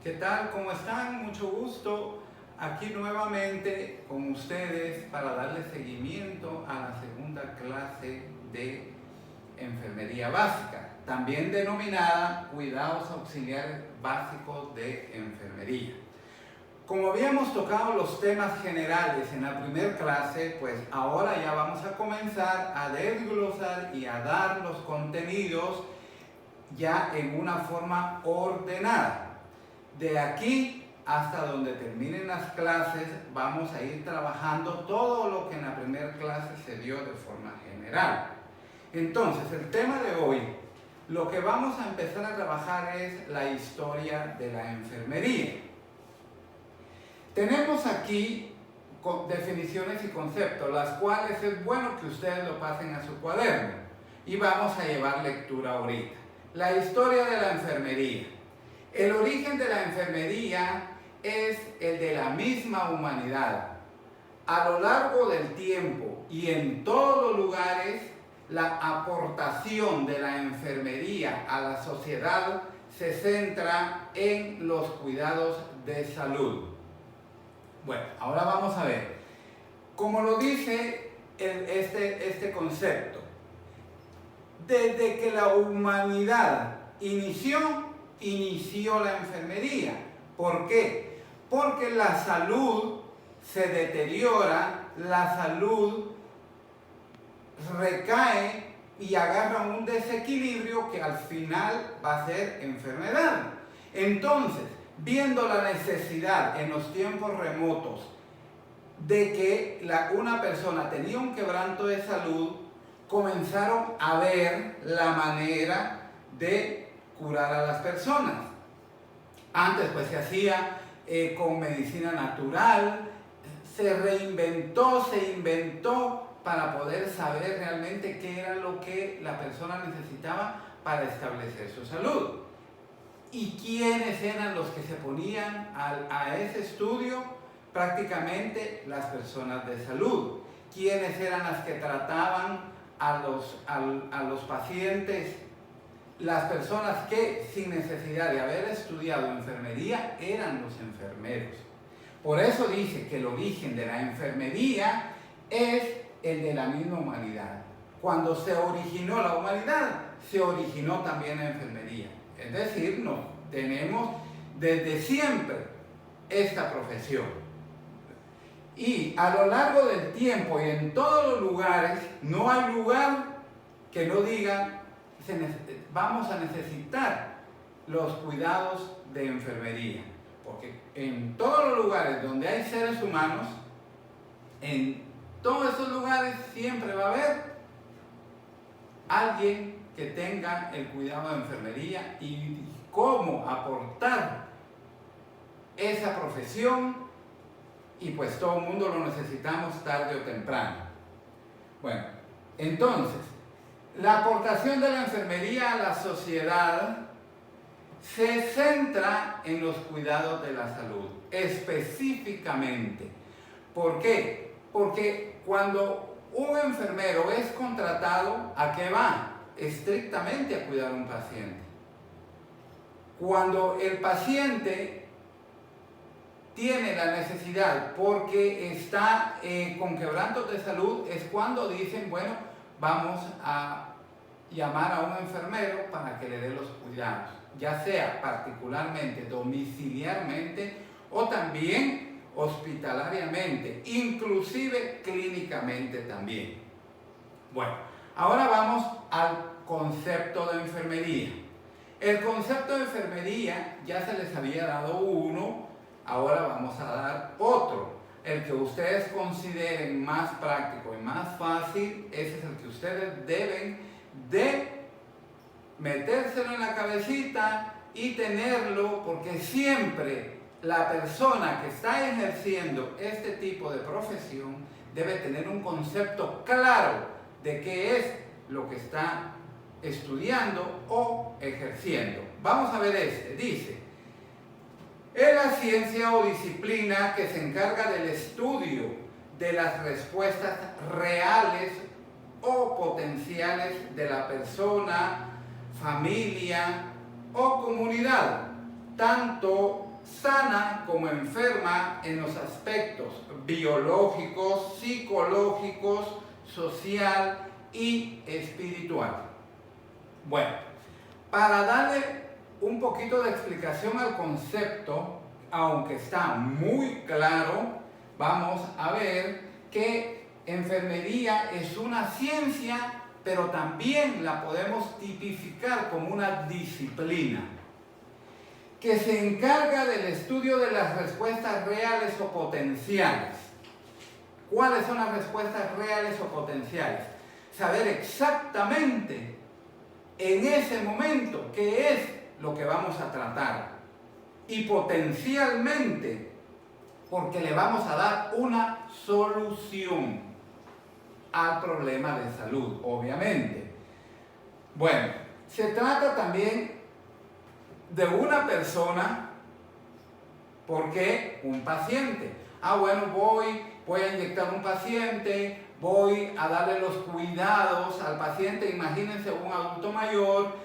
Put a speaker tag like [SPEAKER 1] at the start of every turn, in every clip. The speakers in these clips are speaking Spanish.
[SPEAKER 1] ¿Qué tal? ¿Cómo están? Mucho gusto aquí nuevamente con ustedes para darle seguimiento a la segunda clase de enfermería básica, también denominada cuidados auxiliares básicos de enfermería. Como habíamos tocado los temas generales en la primera clase, pues ahora ya vamos a comenzar a desglosar y a dar los contenidos ya en una forma ordenada. De aquí hasta donde terminen las clases vamos a ir trabajando todo lo que en la primera clase se dio de forma general. Entonces, el tema de hoy, lo que vamos a empezar a trabajar es la historia de la enfermería. Tenemos aquí definiciones y conceptos, las cuales es bueno que ustedes lo pasen a su cuaderno y vamos a llevar lectura ahorita. La historia de la enfermería. El origen de la enfermería es el de la misma humanidad. A lo largo del tiempo y en todos los lugares, la aportación de la enfermería a la sociedad se centra en los cuidados de salud. Bueno, ahora vamos a ver. Como lo dice este concepto, desde que la humanidad inició la enfermería. ¿Por qué? Porque la salud se deteriora, la salud recae y agarra un desequilibrio que al final va a ser enfermedad. Entonces, viendo la necesidad en los tiempos remotos de que una persona tenía un quebranto de salud, comenzaron a ver la manera de curar a las personas. Antes pues se hacía con medicina natural, se reinventó, se inventó para poder saber realmente qué era lo que la persona necesitaba para establecer su salud. ¿Y quiénes eran los que se ponían a ese estudio? Prácticamente las personas de salud. ¿Quiénes eran las que trataban a los pacientes? Las personas que sin necesidad de haber estudiado enfermería eran los enfermeros. Por eso dice que el origen de la enfermería es el de la misma humanidad. Cuando se originó la humanidad, se originó también la enfermería. Es decir, no, tenemos desde siempre esta profesión. Y a lo largo del tiempo y en todos los lugares, no hay lugar que no diga vamos a necesitar los cuidados de enfermería. Porque en todos los lugares donde hay seres humanos, en todos esos lugares siempre va a haber alguien que tenga el cuidado de enfermería y cómo aportar esa profesión, y pues todo el mundo lo necesitamos tarde o temprano. Bueno, entonces, la aportación de la enfermería a la sociedad se centra en los cuidados de la salud, específicamente. ¿Por qué? Porque cuando un enfermero es contratado, ¿a qué va? Estrictamente a cuidar a un paciente. Cuando el paciente tiene la necesidad porque está con quebrantos de salud, es cuando dicen, bueno, vamos a llamar a un enfermero para que le dé los cuidados, ya sea particularmente, domiciliarmente o también hospitalariamente, inclusive clínicamente también. Bueno, ahora vamos al concepto de enfermería. El concepto de enfermería ya se les había dado uno, ahora vamos a dar otro. El que ustedes consideren más práctico y más fácil, ese es el que ustedes deben de metérselo en la cabecita y tenerlo, porque siempre la persona que está ejerciendo este tipo de profesión debe tener un concepto claro de qué es lo que está estudiando o ejerciendo. Vamos a ver dice: es la ciencia o disciplina que se encarga del estudio de las respuestas reales o potenciales de la persona, familia o comunidad, tanto sana como enferma en los aspectos biológicos, psicológicos, social y espiritual. Bueno, para darle un poquito de explicación al concepto, aunque está muy claro, vamos a ver que enfermería es una ciencia, pero también la podemos tipificar como una disciplina que se encarga del estudio de las respuestas reales o potenciales. ¿Cuáles son las respuestas reales o potenciales? Saber exactamente en ese momento qué es lo que vamos a tratar y potencialmente porque le vamos a dar una solución al problema de salud, obviamente. Bueno, se trata también de una persona, porque un paciente. Bueno, voy a inyectar a un paciente, voy a darle los cuidados al paciente, imagínense un adulto mayor,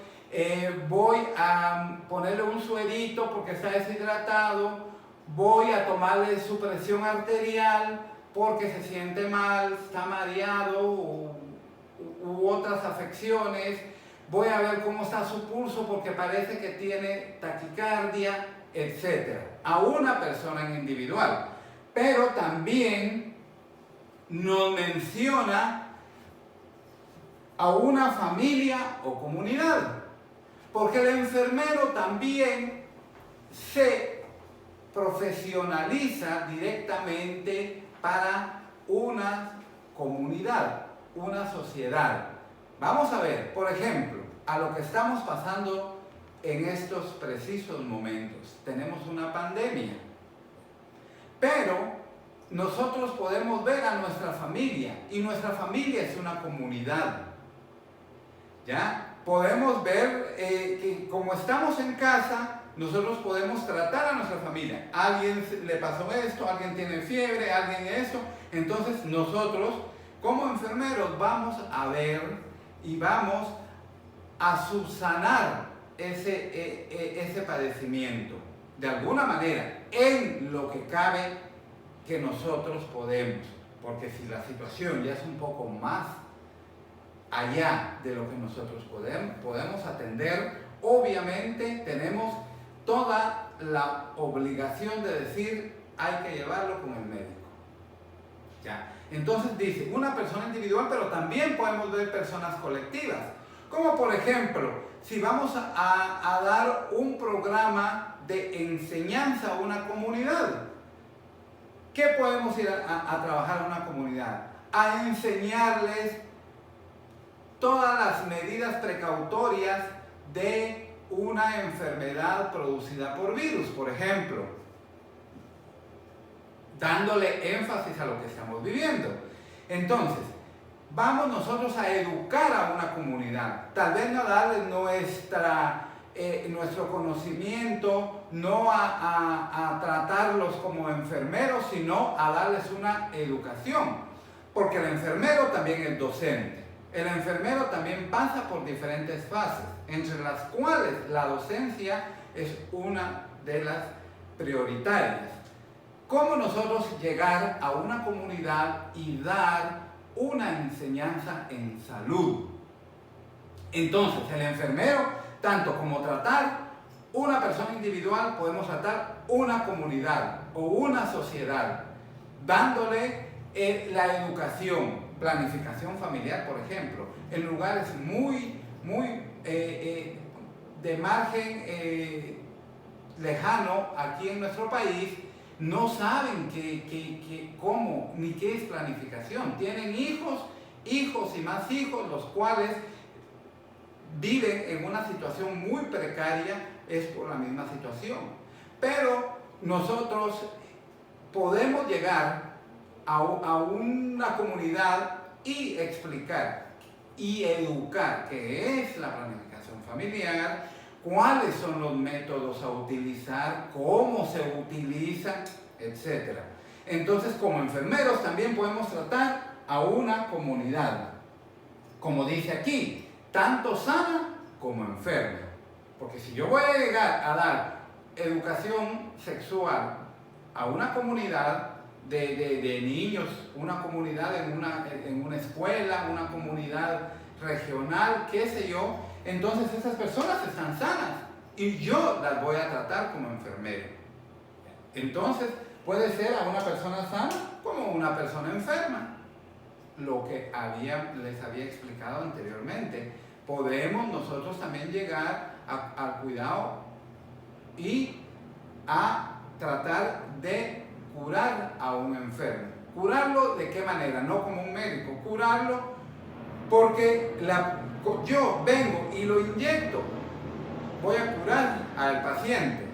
[SPEAKER 1] voy a ponerle un suerito porque está deshidratado, voy a tomarle su presión arterial porque se siente mal, está mareado u otras afecciones, voy a ver cómo está su pulso porque parece que tiene taquicardia, etc. A una persona en individual. Pero también nos menciona a una familia o comunidad. Porque el enfermero también se profesionaliza directamente para una comunidad, una sociedad. Vamos a ver, por ejemplo, a lo que estamos pasando en estos precisos momentos. Tenemos una pandemia, pero nosotros podemos ver a nuestra familia, y nuestra familia es una comunidad. ¿Ya? Podemos ver que como estamos en casa, nosotros podemos tratar a nuestra familia. Alguien le pasó esto, alguien tiene fiebre, alguien esto. Entonces nosotros, como enfermeros, vamos a ver y vamos a subsanar ese padecimiento. De alguna manera, en lo que cabe que nosotros podemos. Porque si la situación ya es un poco más allá de lo que nosotros podemos atender, obviamente tenemos toda la obligación de decir hay que llevarlo con el médico. ¿Ya? Entonces dice, una persona individual, pero también podemos ver personas colectivas. Como por ejemplo, si vamos a dar un programa de enseñanza a una comunidad, ¿qué podemos ir a trabajar a una comunidad? A enseñarles todas las medidas precautorias de una enfermedad producida por virus, por ejemplo, dándole énfasis a lo que estamos viviendo. Entonces, vamos nosotros a educar a una comunidad, tal vez no darle nuestro conocimiento, no a tratarlos como enfermeros, sino a darles una educación, porque el enfermero también es docente. El enfermero también pasa por diferentes fases, entre las cuales la docencia es una de las prioritarias. ¿Cómo nosotros llegar a una comunidad y dar una enseñanza en salud? Entonces, el enfermero, tanto como tratar una persona individual, podemos tratar una comunidad o una sociedad, dándole la educación, planificación familiar, por ejemplo, en lugares muy de margen lejano aquí en nuestro país, no saben cómo ni qué es planificación. Tienen hijos y más hijos, los cuales viven en una situación muy precaria, es por la misma situación. Pero nosotros podemos llegar a una comunidad y explicar y educar qué es la planificación familiar, cuáles son los métodos a utilizar, cómo se utilizan, etc. Entonces, como enfermeros también podemos tratar a una comunidad, como dice aquí, tanto sana como enferma. Porque si yo voy a llegar a dar educación sexual a una comunidad de niños, una comunidad en una escuela, una comunidad regional, qué sé yo, entonces esas personas están sanas y yo las voy a tratar como enfermero. Entonces puede ser a una persona sana como una persona enferma. Lo que les había explicado anteriormente. Podemos nosotros también llegar al cuidado y a tratar de curar a un enfermo. ¿Curarlo de qué manera? No como un médico. Curarlo porque yo vengo y lo inyecto. Voy a curar al paciente.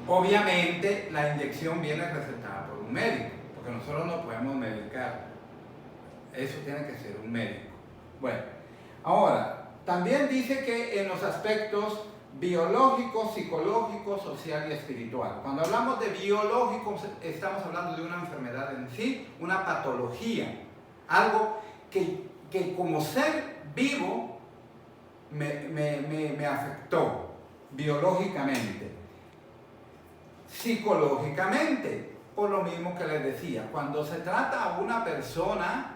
[SPEAKER 1] Obviamente la inyección viene recetada por un médico, porque nosotros no podemos medicar. Eso tiene que ser un médico. Bueno, ahora, también dice que en los aspectos biológico, psicológico, social y espiritual. Cuando hablamos de biológico, estamos hablando de una enfermedad en sí, una patología, algo que como ser vivo me afectó biológicamente. Psicológicamente, por lo mismo que les decía, cuando se trata a una persona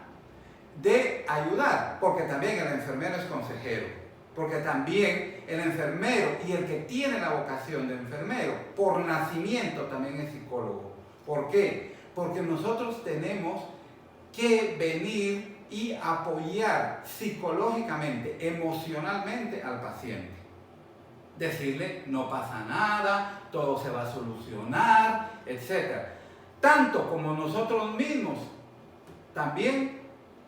[SPEAKER 1] de ayudar, porque también el enfermero es consejero, porque también el enfermero y el que tiene la vocación de enfermero por nacimiento también es psicólogo. ¿Por qué? Porque nosotros tenemos que venir y apoyar psicológicamente, emocionalmente al paciente. Decirle, no pasa nada, todo se va a solucionar, etc. Tanto como nosotros mismos, también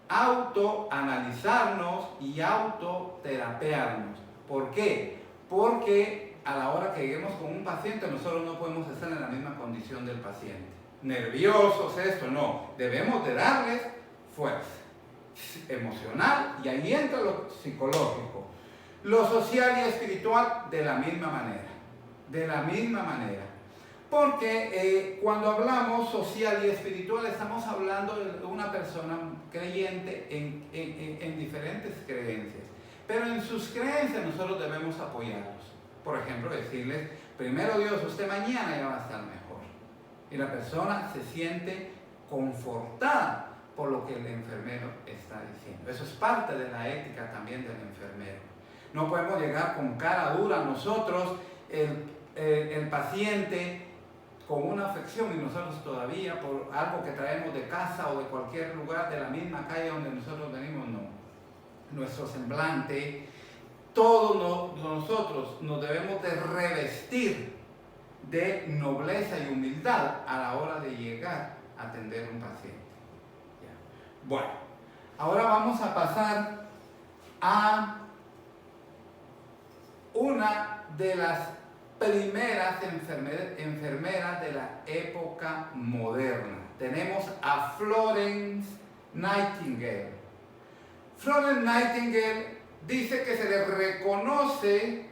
[SPEAKER 1] autoanalizarnos y autoterapearnos. ¿Por qué? Porque a la hora que lleguemos con un paciente, nosotros no podemos estar en la misma condición del paciente. Nerviosos, esto, no. Debemos de darles fuerza emocional y ahí entra lo psicológico. Lo social y espiritual de la misma manera. De la misma manera. Porque cuando hablamos social y espiritual estamos hablando de una persona creyente en diferentes creencias. Pero en sus creencias nosotros debemos apoyarlos. Por ejemplo, decirles, primero Dios, usted mañana ya va a estar mejor. Y la persona se siente confortada por lo que el enfermero está diciendo. Eso es parte de la ética también del enfermero. No podemos llegar con cara dura nosotros, el paciente con una afección y nosotros todavía por algo que traemos de casa o de cualquier lugar de la misma calle donde nosotros venimos, no. Nuestro semblante, todos nosotros nos debemos de revestir de nobleza y humildad a la hora de llegar a atender a un paciente. Ya. Bueno, ahora vamos a pasar a una de las primeras enfermeras de la época moderna. Tenemos a Florence Nightingale. Florence Nightingale dice que se le reconoce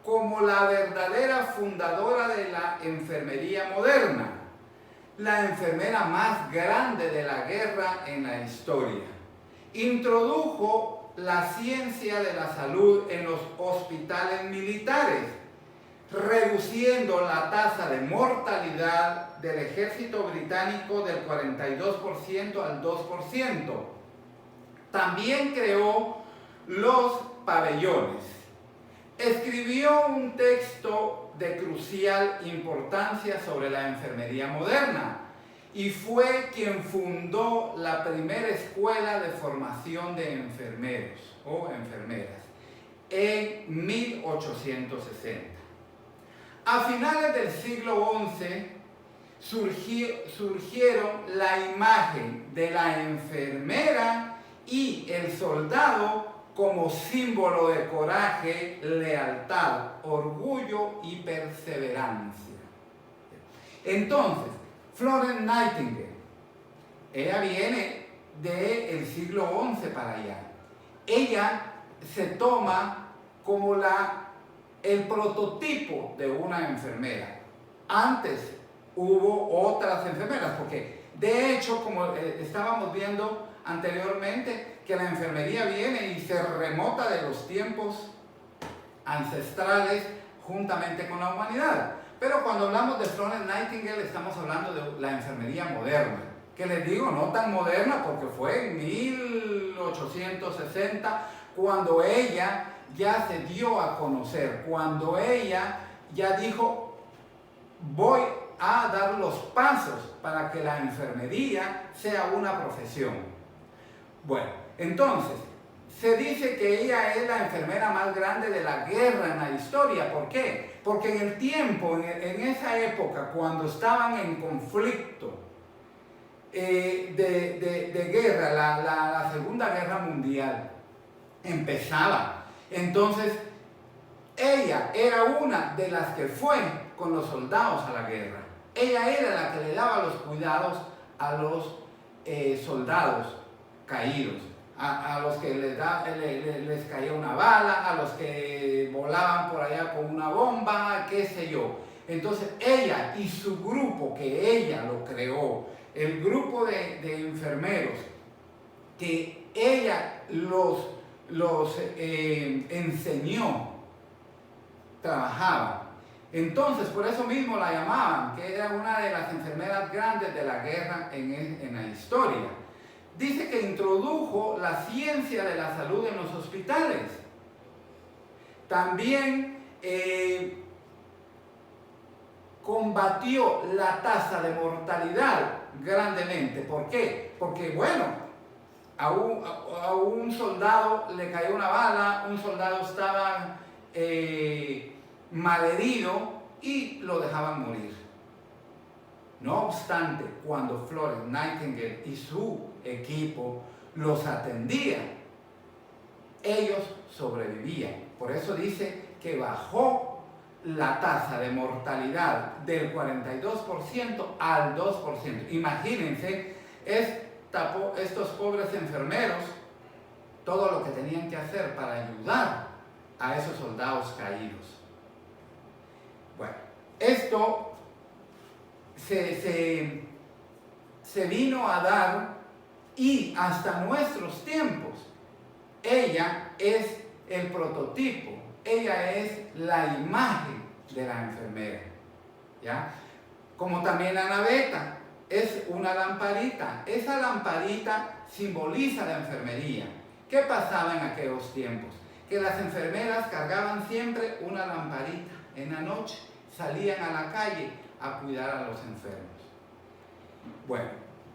[SPEAKER 1] como la verdadera fundadora de la enfermería moderna, la enfermera más grande de la guerra en la historia. Introdujo la ciencia de la salud en los hospitales militares, reduciendo la tasa de mortalidad del ejército británico del 42% al 2%. También creó los pabellones. Escribió un texto de crucial importancia sobre la enfermería moderna y fue quien fundó la primera escuela de formación de enfermeros o enfermeras en 1860. A finales del siglo XI surgieron la imagen de la enfermera y el soldado como símbolo de coraje, lealtad, orgullo y perseverancia. Entonces, Florence Nightingale, ella viene del siglo XI para allá. Ella se toma como el prototipo de una enfermera. Antes hubo otras enfermeras, porque de hecho, como estábamos viendo anteriormente, que la enfermería viene y se remota de los tiempos ancestrales juntamente con la humanidad. Pero cuando hablamos de Florence Nightingale estamos hablando de la enfermería moderna, que les digo, no tan moderna porque fue en 1860 cuando ella ya se dio a conocer, cuando ella ya dijo, voy a dar los pasos para que la enfermería sea una profesión. Bueno, entonces, se dice que ella es la enfermera más grande de la guerra en la historia. ¿Por qué? Porque en el tiempo, en esa época, cuando estaban en conflicto de guerra, la Segunda Guerra Mundial empezaba. Entonces, ella era una de las que fue con los soldados a la guerra. Ella era la que le daba los cuidados a los soldados caídos. A los que les caía una bala, a los que volaban por allá con una bomba, qué sé yo. Entonces ella y su grupo, que ella lo creó, el grupo de enfermeros, que ella los enseñó, trabajaba. Entonces por eso mismo la llamaban, que era una de las enfermeras grandes de la guerra en la historia. Dice que introdujo la ciencia de la salud en los hospitales. También combatió la tasa de mortalidad grandemente. ¿Por qué? Porque, bueno, a un soldado le cayó una bala, un soldado estaba malherido y lo dejaban morir. No obstante, cuando Florence Nightingale y su equipo los atendía, ellos sobrevivían. Por eso dice que bajó la tasa de mortalidad del 42% al 2%. Imagínense, estos pobres enfermeros, todo lo que tenían que hacer para ayudar a esos soldados caídos. Bueno, esto se vino a dar y hasta nuestros tiempos. Ella es el prototipo, ella es la imagen de la enfermera, ¿ya? Como también la naveta, es una lamparita. Esa lamparita simboliza la enfermería. ¿Qué pasaba en aquellos tiempos? Que las enfermeras cargaban siempre una lamparita. En la noche salían a la calle a cuidar a los enfermos. Bueno,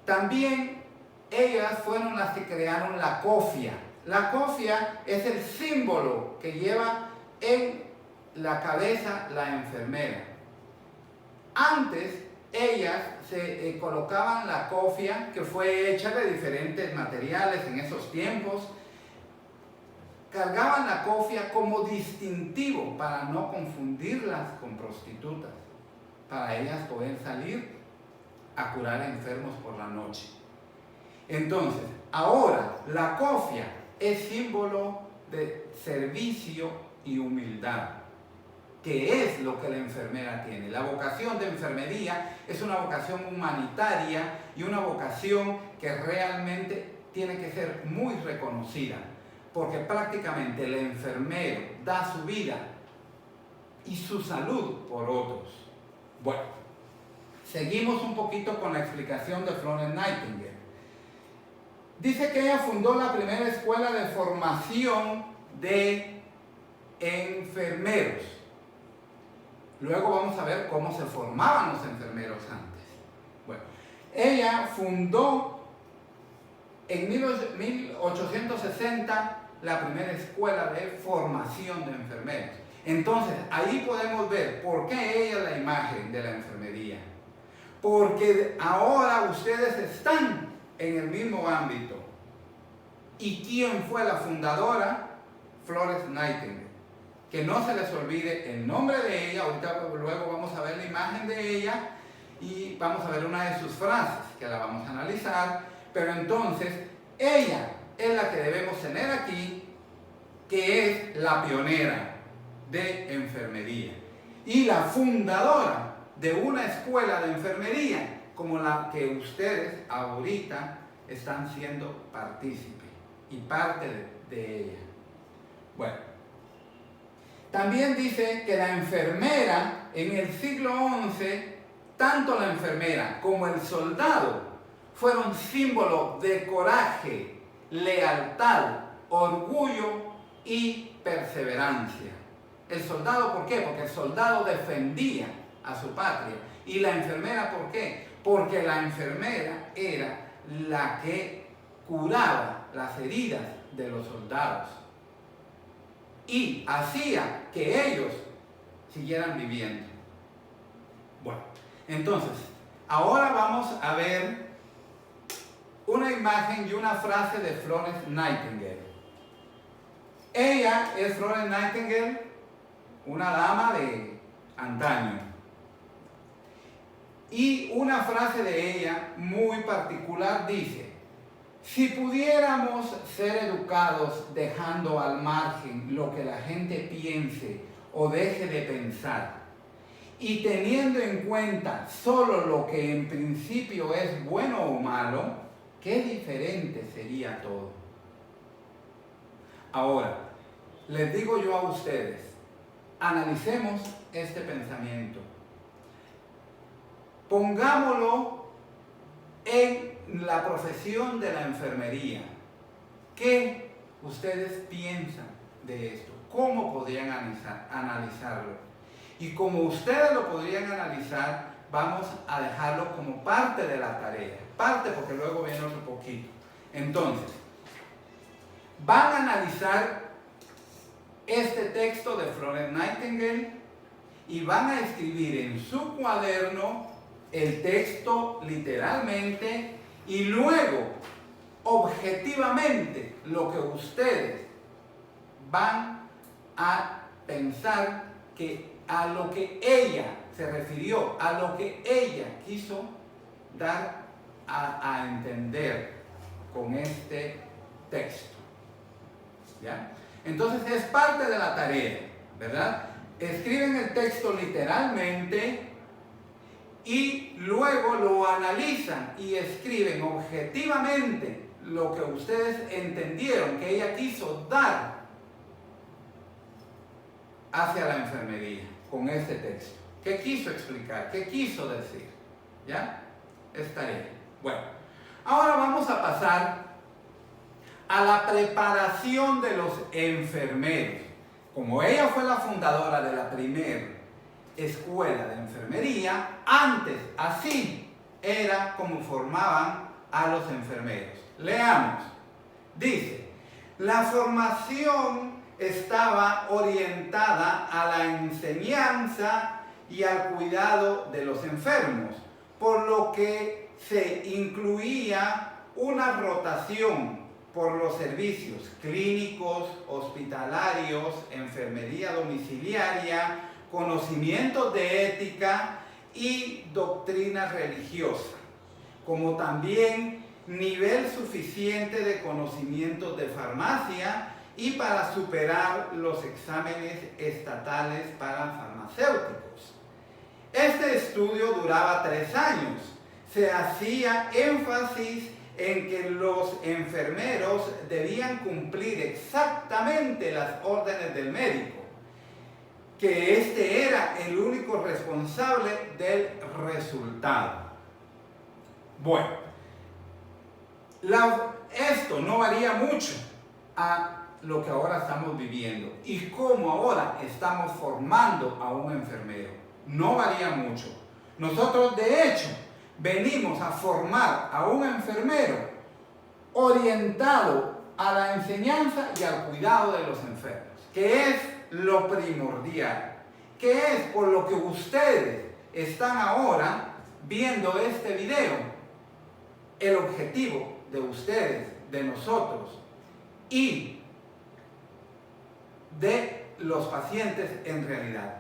[SPEAKER 1] también ellas fueron las que crearon la cofia. La cofia es el símbolo que lleva en la cabeza la enfermera. Antes ellas se colocaban la cofia, que fue hecha de diferentes materiales en esos tiempos. Cargaban la cofia como distintivo para no confundirlas con prostitutas, para ellas poder salir a curar a enfermos por la noche. Entonces, ahora la cofia es símbolo de servicio y humildad, que es lo que la enfermera tiene. La vocación de enfermería es una vocación humanitaria y una vocación que realmente tiene que ser muy reconocida, porque prácticamente el enfermero da su vida y su salud por otros. Bueno, seguimos un poquito con la explicación de Florence Nightingale. Dice que ella fundó la primera escuela de formación de enfermeros. Luego vamos a ver cómo se formaban los enfermeros antes. Bueno, ella fundó en 1860 la primera escuela de formación de enfermeros. Entonces, ahí podemos ver por qué ella es la imagen de la enfermería. Porque ahora ustedes están en el mismo ámbito. ¿Y quién fue la fundadora? Florence Nightingale. Que no se les olvide el nombre de ella. Ahorita luego vamos a ver la imagen de ella y vamos a ver una de sus frases que la vamos a analizar. Pero entonces, ella es la que debemos tener aquí, que es la pionera de enfermería y la fundadora de una escuela de enfermería como la que ustedes ahorita están siendo partícipes y parte de ella. Bueno, También dice que la enfermera en el siglo XI, tanto la enfermera como el soldado fueron símbolo de coraje, lealtad, orgullo y perseverancia. El soldado, ¿por qué? Porque el soldado defendía a su patria. Y la enfermera, ¿por qué? Porque la enfermera era la que curaba las heridas de los soldados y hacía que ellos siguieran viviendo. Bueno, entonces, ahora vamos a ver una imagen y una frase de Florence Nightingale. Ella es Florence Nightingale, una dama de antaño. Y una frase de ella muy particular dice: si pudiéramos ser educados dejando al margen lo que la gente piense o deje de pensar, y teniendo en cuenta solo lo que en principio es bueno o malo, qué diferente sería todo. Ahora, les digo yo a ustedes, analicemos este pensamiento. Pongámoslo en la profesión de la enfermería. ¿Qué ustedes piensan de esto? ¿Cómo podrían analizarlo? Y como ustedes lo podrían analizar, vamos a dejarlo como parte de la tarea. Parte porque luego viene otro poquito. Entonces, van a analizar este texto de Florence Nightingale y van a escribir en su cuaderno el texto literalmente y luego objetivamente lo que ustedes van a pensar que a lo que ella se refirió, a lo que ella quiso dar a entender con este texto. ¿Ya? Entonces es parte de la tarea, ¿verdad? Escriben el texto literalmente y luego lo analizan y escriben objetivamente lo que ustedes entendieron que ella quiso dar hacia la enfermería con este texto. ¿Qué quiso explicar? ¿Qué quiso decir? ¿Ya? Es tarea. Bueno, ahora vamos a pasar a la preparación de los enfermeros. Como ella fue la fundadora de la primera escuela de enfermería, antes así era como formaban a los enfermeros. Leamos. Dice: la formación estaba orientada a la enseñanza y al cuidado de los enfermos, por lo que se incluía una rotación por los servicios clínicos, hospitalarios, enfermería domiciliaria, conocimientos de ética y doctrina religiosa, como también nivel suficiente de conocimientos de farmacia y para superar los exámenes estatales para farmacéuticos. Este estudio duraba 3 años. Se hacía énfasis en que los enfermeros debían cumplir exactamente las órdenes del médico, que este era el único responsable del resultado. Bueno, esto no varía mucho a lo que ahora estamos viviendo y cómo ahora estamos formando a un enfermero. No varía mucho. Nosotros, de hecho, venimos a formar a un enfermero orientado a la enseñanza y al cuidado de los enfermos, que es lo primordial, que es por lo que ustedes están ahora viendo este video, el objetivo de ustedes, de nosotros y de los pacientes en realidad,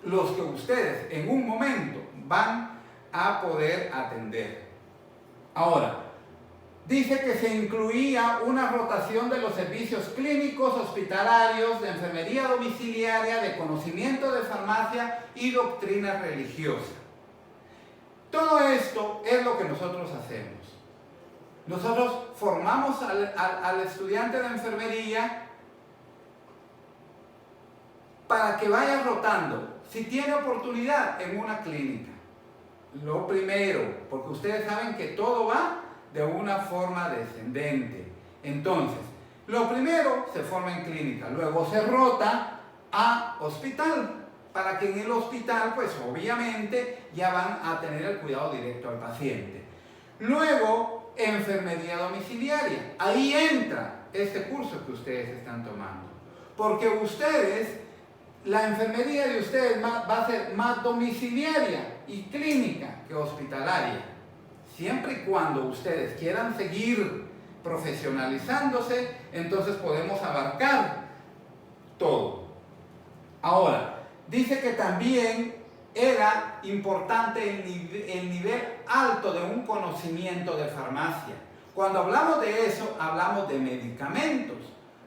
[SPEAKER 1] los que ustedes en un momento van a poder atender. Ahora, dice que se incluía una rotación de los servicios clínicos, hospitalarios, de enfermería domiciliaria, de conocimiento de farmacia y doctrina religiosa. Todo esto es lo que nosotros hacemos. Nosotros formamos al estudiante de enfermería para que vaya rotando, si tiene oportunidad, en una clínica. Lo primero, porque ustedes saben que todo va de una forma descendente. Entonces, lo primero se forma en clínica, luego se rota a hospital, para que en el hospital, pues obviamente, ya van a tener el cuidado directo al paciente. Luego, enfermería domiciliaria. Ahí entra este curso que ustedes están tomando. Porque ustedes, la enfermería de ustedes va a ser más domiciliaria y clínica que hospitalaria. Siempre y cuando ustedes quieran seguir profesionalizándose, entonces podemos abarcar todo. Ahora, dice que también era importante el nivel alto de un conocimiento de farmacia. Cuando hablamos de eso, hablamos de medicamentos,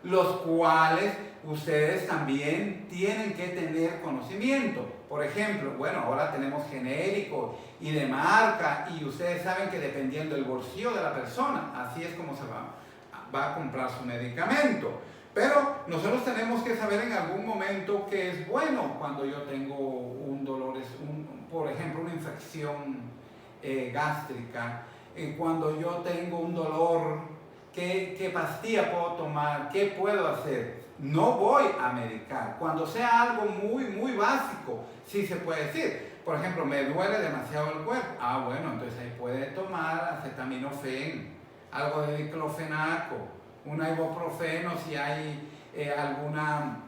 [SPEAKER 1] los cuales ustedes también tienen que tener conocimiento. Por ejemplo, bueno, ahora tenemos genérico y de marca, y ustedes saben que dependiendo del bolsillo de la persona, así es como se va a comprar su medicamento. Pero nosotros tenemos que saber en algún momento qué es bueno cuando yo tengo un dolor, por ejemplo, una infección gástrica, cuando yo tengo un dolor, ¿qué pastilla puedo tomar? ¿Qué puedo hacer? No voy a medicar. Cuando sea algo muy, muy básico, sí se puede decir. Por ejemplo, me duele demasiado el cuerpo. Ah, bueno, entonces ahí puede tomar acetaminofén, algo de diclofenaco, un ibuprofeno si hay alguna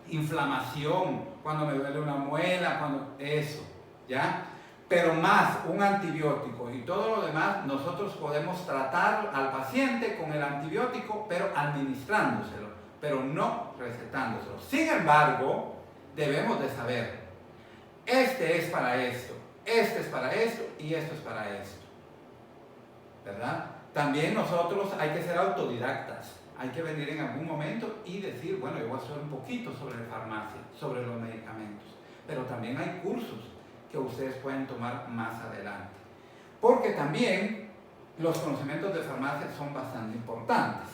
[SPEAKER 1] inflamación, cuando me duele una muela, eso, ¿ya? Pero más un antibiótico y todo lo demás, nosotros podemos tratar al paciente con el antibiótico, pero administrándoselo, pero no recetándoselo. Sin embargo, debemos de saber, este es para esto, este es para esto y esto es para esto, ¿verdad? También nosotros hay que ser autodidactas. Hay que venir en algún momento y decir, bueno, yo voy a saber un poquito sobre farmacia, sobre los medicamentos. Pero también hay cursos que ustedes pueden tomar más adelante. Porque también los conocimientos de farmacia son bastante importantes.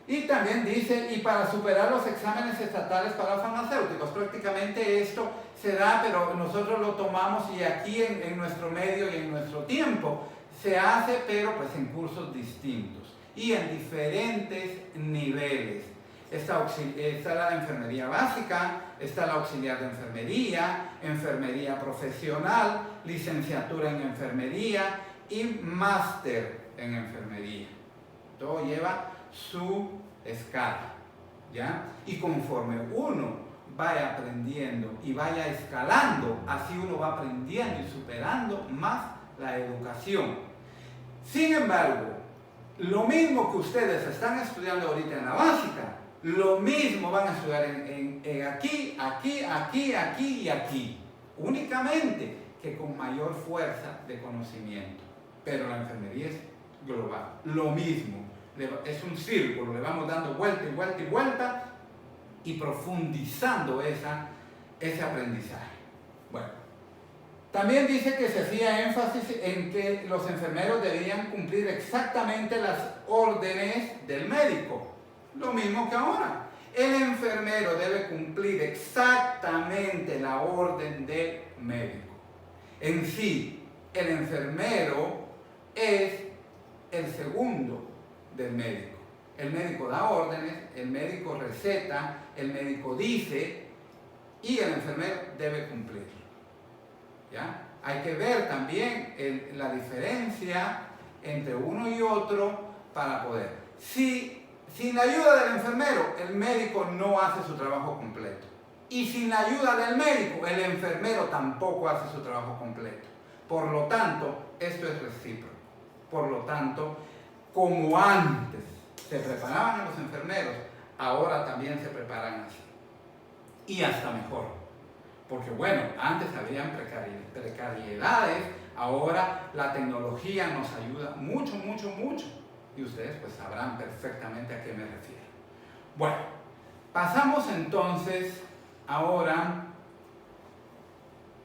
[SPEAKER 1] Y también dice, y para superar los exámenes estatales para farmacéuticos, prácticamente esto se da, pero nosotros lo tomamos y aquí en nuestro medio y en nuestro tiempo se hace, pero pues en cursos distintos y en diferentes niveles. Está la enfermería básica, está la auxiliar de enfermería, enfermería profesional, licenciatura en enfermería y máster en enfermería. Todo lleva su escala, ¿ya? Y conforme uno vaya aprendiendo y vaya escalando, así uno va aprendiendo y superando más la educación. Sin embargo, lo mismo que ustedes están estudiando ahorita en la básica, lo mismo van a estudiar aquí y aquí. Únicamente que con mayor fuerza de conocimiento. Pero la enfermería es global. Lo mismo. Es un círculo. Le vamos dando vuelta y vuelta y vuelta y profundizando ese aprendizaje. Bueno. También dice que se hacía énfasis en que los enfermeros debían cumplir exactamente las órdenes del médico. Lo mismo que ahora. El enfermero debe cumplir exactamente la orden del médico. En sí, el enfermero es el segundo del médico. El médico da órdenes, el médico receta, el médico dice y el enfermero debe cumplir. ¿Ya? Hay que ver también la diferencia entre uno y otro para poder. Sin la ayuda del enfermero, el médico no hace su trabajo completo. Y sin la ayuda del médico, el enfermero tampoco hace su trabajo completo. Por lo tanto, esto es recíproco. Por lo tanto, como antes se preparaban a los enfermeros, ahora también se preparan así. Y hasta mejor. Porque bueno, antes habían precariedades, ahora la tecnología nos ayuda mucho, mucho, mucho. Y ustedes pues sabrán perfectamente a qué me refiero. Bueno, pasamos entonces ahora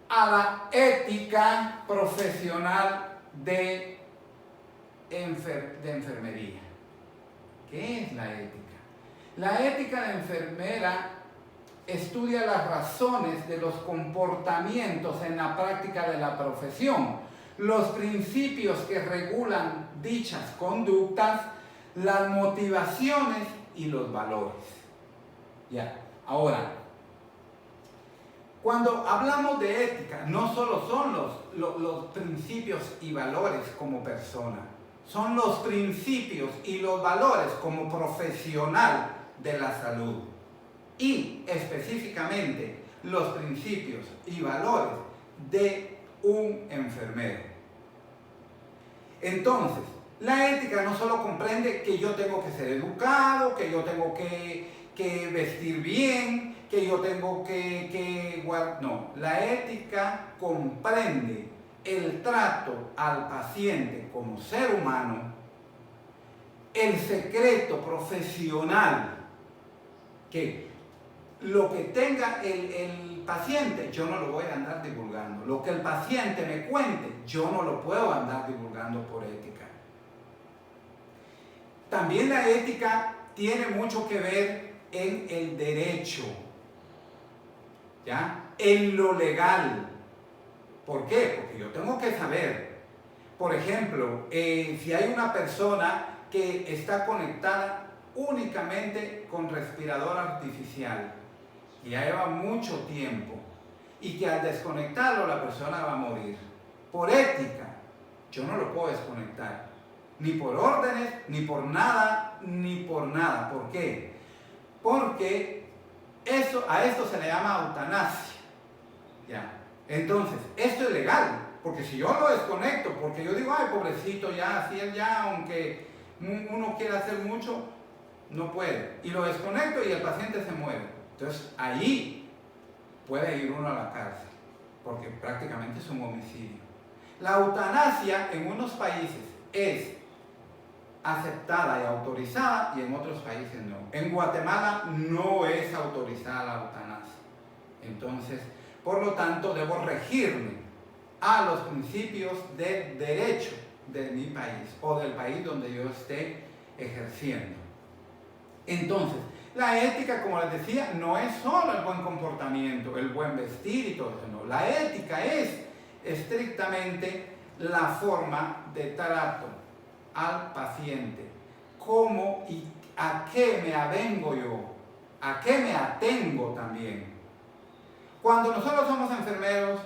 [SPEAKER 1] a la ética profesional de enfermería. ¿Qué es la ética? La ética de enfermera estudia las razones de los comportamientos en la práctica de la profesión, los principios que regulan dichas conductas, las motivaciones y los valores. Ya, ahora, cuando hablamos de ética, no solo son los principios y valores como persona, son los principios y los valores como profesional de la salud y específicamente los principios y valores de un enfermero. Entonces, la ética no solo comprende que yo tengo que ser educado, que yo tengo que vestir bien, que yo tengo que guardar. No, la ética comprende el trato al paciente como ser humano, el secreto profesional, que lo que tenga el paciente yo no lo voy a andar divulgando, lo que el paciente me cuente yo no lo puedo andar divulgando por ética. También la ética tiene mucho que ver en el derecho, ¿ya? En lo legal. ¿Por qué? Porque yo tengo que saber, por ejemplo, si hay una persona que está conectada únicamente con respirador artificial, y ya lleva mucho tiempo, y que al desconectarlo la persona va a morir. Por ética, yo no lo puedo desconectar, ni por órdenes, ni por nada, ni por nada. ¿Por qué? Porque a esto se le llama eutanasia. ¿Ya? Entonces, esto es legal, porque si yo lo desconecto, porque yo digo, ay, pobrecito, ya, así él ya, aunque uno quiera hacer mucho, no puede. Y lo desconecto y el paciente se muere. Entonces, ahí puede ir uno a la cárcel, porque prácticamente es un homicidio. La eutanasia en unos países es aceptada y autorizada y en otros países no. En Guatemala no es autorizada la eutanasia. Entonces, por lo tanto, debo regirme a los principios de derecho de mi país o del país donde yo esté ejerciendo. Entonces, la ética, como les decía, no es solo el buen comportamiento, el buen vestir y todo eso, no. La ética es estrictamente la forma de trato al paciente, cómo y a qué me avengo yo, a qué me atengo también. Cuando nosotros somos enfermeros,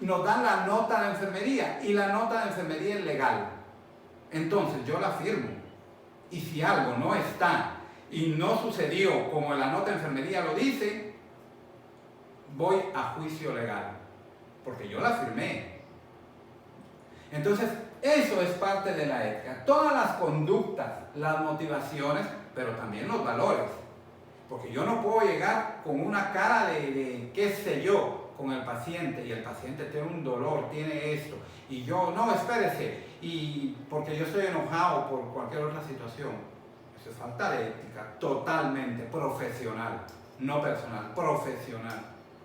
[SPEAKER 1] nos dan la nota de enfermería y la nota de enfermería es legal. Entonces yo la firmo. Y si algo no está y no sucedió como la nota de enfermería lo dice, voy a juicio legal, porque yo la firmé. Entonces, eso es parte de la ética. Todas las conductas, las motivaciones, pero también los valores. Porque yo no puedo llegar con una cara de qué sé yo, con el paciente, y el paciente tiene un dolor, tiene esto, y yo, no, espérese, y porque yo estoy enojado por cualquier otra situación. Eso es falta de ética, totalmente profesional, no personal, profesional.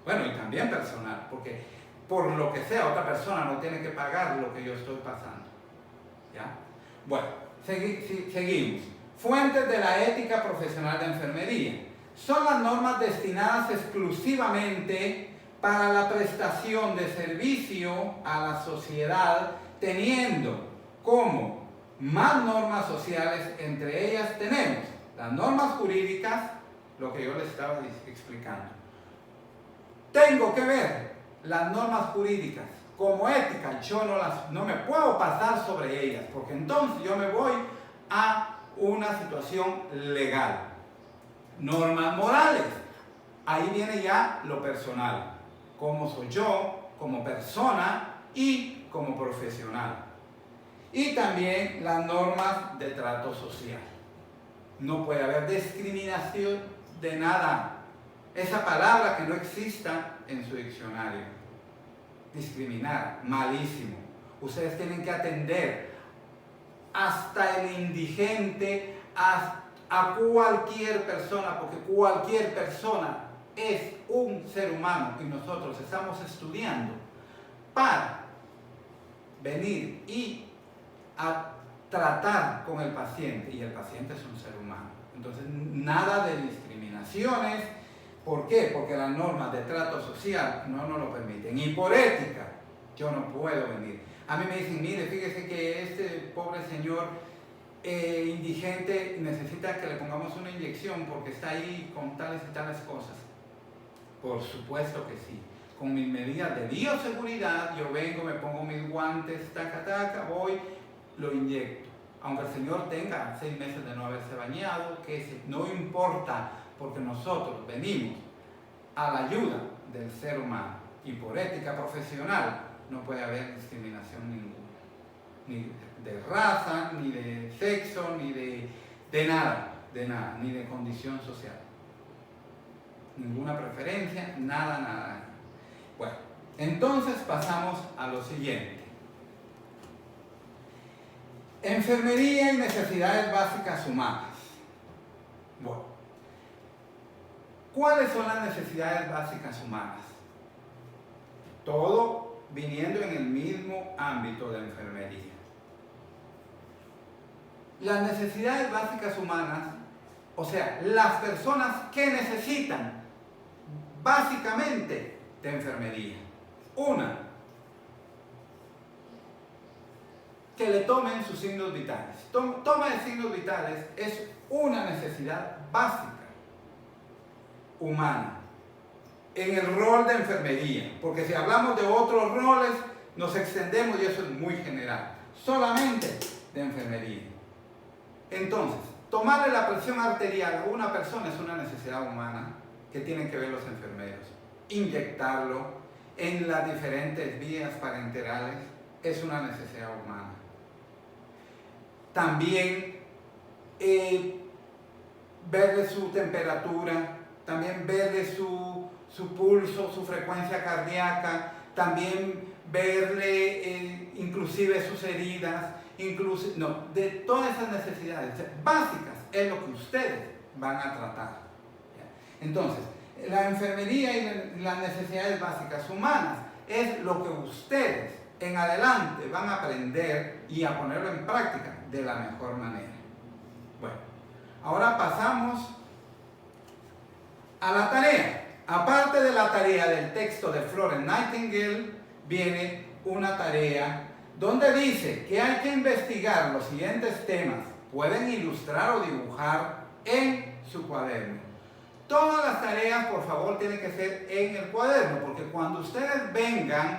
[SPEAKER 1] Bueno, y también personal, porque por lo que sea, otra persona no tiene que pagar lo que yo estoy pasando. ¿Ya? Bueno, seguimos. Fuentes de la ética profesional de enfermería. Son las normas destinadas exclusivamente para la prestación de servicio a la sociedad, teniendo como más normas sociales. Entre ellas tenemos las normas jurídicas, lo que yo les estaba explicando. Tengo que ver las normas jurídicas como ética, yo no me puedo pasar sobre ellas, porque entonces yo me voy a una situación legal. Normas morales, ahí viene ya lo personal, cómo soy yo como persona y como profesional. Y también las normas de trato social. No puede haber discriminación de nada. Esa palabra que no exista en su diccionario. Discriminar, malísimo. Ustedes tienen que atender hasta el indigente, a cualquier persona, porque cualquier persona es un ser humano y nosotros estamos estudiando para venir y a tratar con el paciente, y el paciente es un ser humano. Entonces, nada de discriminaciones, ¿Por qué? Porque las normas de trato social no nos lo permiten. Y por ética, yo no puedo venir. A mí me dicen, mire, fíjese que este pobre señor indigente necesita que le pongamos una inyección porque está ahí con tales y tales cosas. Por supuesto que sí. Con mis medidas de bioseguridad, yo vengo, me pongo mis guantes, taca, taca, voy, lo inyecto. Aunque el señor tenga 6 meses de no haberse bañado, no importa, porque nosotros venimos a la ayuda del ser humano. Y por ética profesional no puede haber discriminación ninguna. Ni de raza, ni de sexo, ni de nada, ni de condición social. Ninguna preferencia, nada. Bueno, entonces pasamos a lo siguiente. Enfermería y necesidades básicas humanas. Bueno, ¿cuáles son las necesidades básicas humanas? Todo viniendo en el mismo ámbito de enfermería. Las necesidades básicas humanas, o sea, las personas que necesitan básicamente de enfermería. Una, que le tomen sus signos vitales. Toma de signos vitales es una necesidad básica humana en el rol de enfermería, porque si hablamos de otros roles nos extendemos y eso es muy general, solamente de enfermería. Entonces, tomarle la presión arterial a una persona es una necesidad humana que tienen que ver los enfermeros. Inyectarlo en las diferentes vías parenterales es una necesidad humana. También verle su temperatura, también verle su pulso, su frecuencia cardíaca, también verle inclusive sus heridas, de todas esas necesidades básicas es lo que ustedes van a tratar. Entonces, la enfermería y las necesidades básicas humanas es lo que ustedes en adelante van a aprender y a ponerlo en práctica de la mejor manera. Bueno, ahora pasamos a la tarea. Aparte de la tarea del texto de Florence Nightingale, viene una tarea donde dice que hay que investigar los siguientes temas. Pueden ilustrar o dibujar en su cuaderno. Todas las tareas, por favor, tienen que ser en el cuaderno, porque cuando ustedes vengan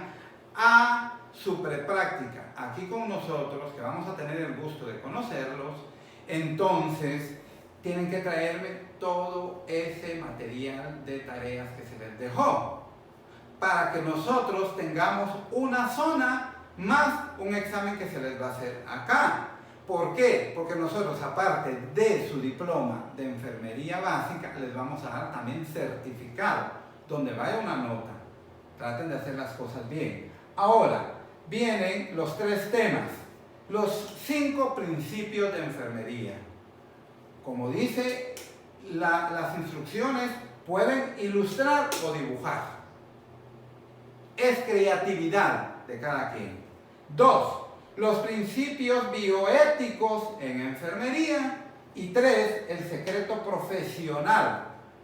[SPEAKER 1] a su prepráctica aquí con nosotros, que vamos a tener el gusto de conocerlos, entonces tienen que traerme todo ese material de tareas que se les dejó, para que nosotros tengamos una zona más un examen que se les va a hacer acá. ¿Por qué? Porque nosotros, aparte de su diploma de enfermería básica, les vamos a dar también certificado, donde vaya una nota. Traten de hacer las cosas bien. Ahora, vienen los 3 temas, los 5 principios de enfermería. Como dice las instrucciones, pueden ilustrar o dibujar. Es creatividad de cada quien. 2, los principios bioéticos en enfermería. Y 3, el secreto profesional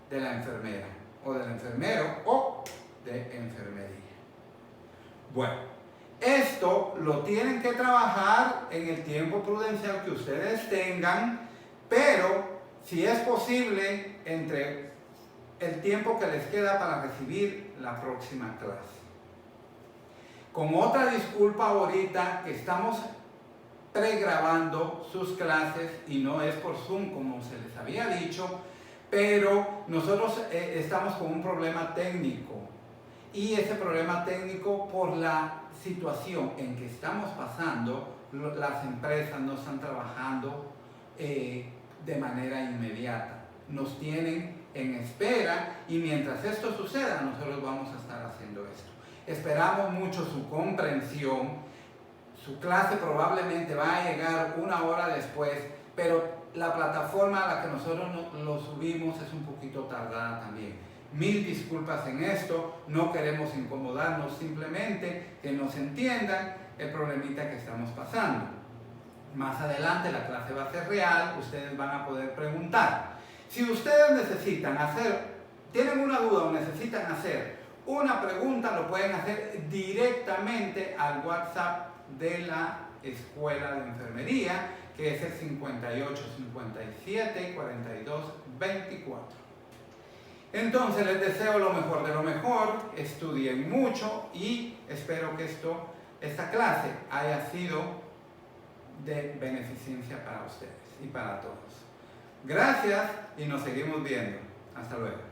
[SPEAKER 1] de la enfermera, o del enfermero, o de enfermería. Bueno, esto lo tienen que trabajar en el tiempo prudencial que ustedes tengan, pero si es posible, entre el tiempo que les queda para recibir la próxima clase. Con otra disculpa ahorita que estamos pregrabando sus clases y no es por Zoom como se les había dicho, pero nosotros estamos con un problema técnico y ese problema técnico por la situación en que estamos pasando, las empresas no están trabajando de manera inmediata, nos tienen en espera y mientras esto suceda nosotros vamos a estar haciendo esto. Esperamos mucho su comprensión. Su clase probablemente va a llegar 1 hora después, pero la plataforma a la que nosotros lo subimos es un poquito tardada también. Mil disculpas en esto, no queremos incomodarnos, simplemente que nos entiendan el problemita que estamos pasando. Más adelante la clase va a ser real, ustedes van a poder preguntar. Si ustedes necesitan hacer tienen una duda o necesitan hacer una pregunta, lo pueden hacer directamente al WhatsApp de la Escuela de Enfermería, que es el 58 57 42 24. Entonces les deseo lo mejor de lo mejor, estudien mucho y espero que esta clase haya sido de beneficencia para ustedes y para todos. Gracias y nos seguimos viendo. Hasta luego.